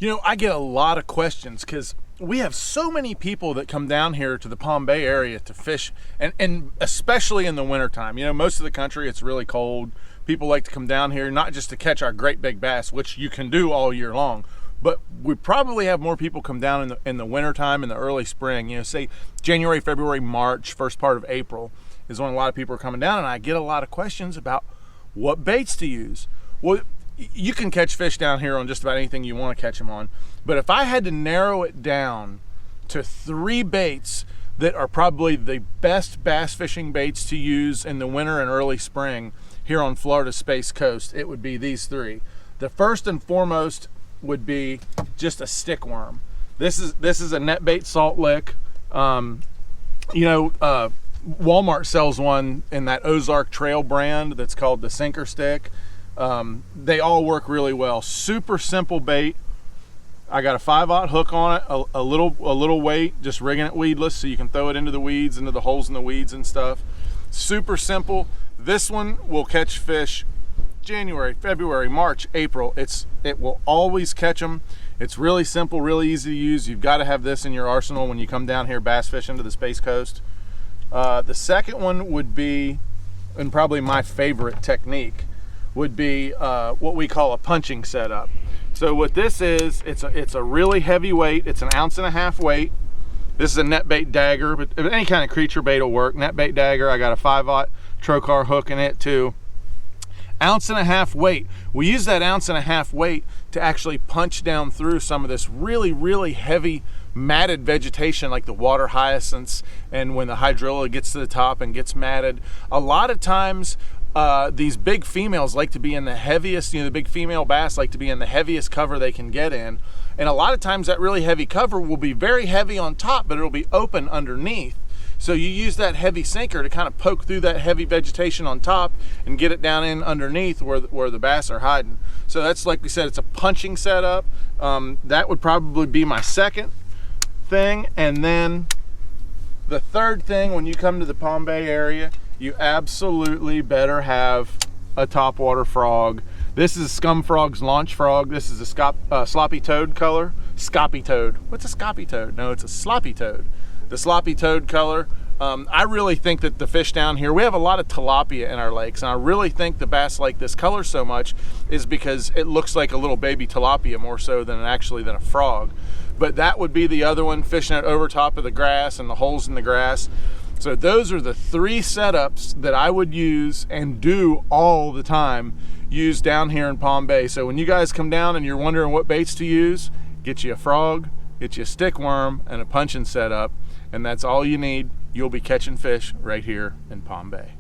You know, I get a lot of questions because we have so many people that come down here to the Palm Bay area to fish, and especially in the wintertime. You know, most of the country, it's really cold. People like to come down here not just to catch our great big bass, which you can do all year long, but we probably have more people come down in the wintertime, in the early spring. You know, say January, February, March, first part of April is when a lot of people are coming down, and I get a lot of questions about what baits to use. Well, you can catch fish down here on just about anything you want to catch them on, but if I had to narrow it down to 3 baits that are probably the best bass fishing baits to use in the winter and early spring here on Florida's Space Coast, it would be these 3. The first and foremost would be just a stick worm. This is a net bait salt lick. Walmart sells one in that Ozark Trail brand that's called the Sinker Stick. They all work really well. Super simple bait. I got a 5/0 hook on it, a little weight, just rigging it weedless so you can throw it into the weeds, into the holes in the weeds and stuff. Super simple. This one will catch fish January, February, March, April. It will always catch them. It's really simple, really easy to use. You've got to have this in your arsenal when you come down here bass fishing to the Space Coast. The second one would be, and probably my favorite technique, would be what we call a punching setup. So what this is, it's a really heavy weight. It's an 1.5 ounce weight. This is a net bait dagger, but any kind of creature bait will work. Net bait dagger. I got a 5/0 trocar hook in it too. 1.5 ounce weight. We use that 1.5 ounce weight to actually punch down through some of this really, really heavy matted vegetation like the water hyacinths, and when the hydrilla gets to the top and gets matted. A lot of times these big females like to be in the heaviest, the big female bass like to be in the heaviest cover they can get in. And a lot of times that really heavy cover will be very heavy on top, but it'll be open underneath. So you use that heavy sinker to kind of poke through that heavy vegetation on top and get it down in underneath where the bass are hiding. So that's, like we said, it's a punching setup. That would probably be my second thing. And then the third thing, when you come to the Palm Bay area, you absolutely better have a Topwater Frog. This is Scum Frog's launch frog. This is a sloppy toad color. Scoppy toad. What's a scoppy toad? No, it's a sloppy toad. The sloppy toad color. I really think that the fish down here, we have a lot of tilapia in our lakes, and I really think the bass like this color so much is because it looks like a little baby tilapia more so than a frog. But that would be the other one, fishing it over top of the grass and the holes in the grass. So those are the 3 setups that I would use and do all the time, use down here in Palm Bay. So when you guys come down and you're wondering what baits to use, get you a frog, get you a stick worm, and a punching setup, and that's all you need. You'll be catching fish right here in Palm Bay.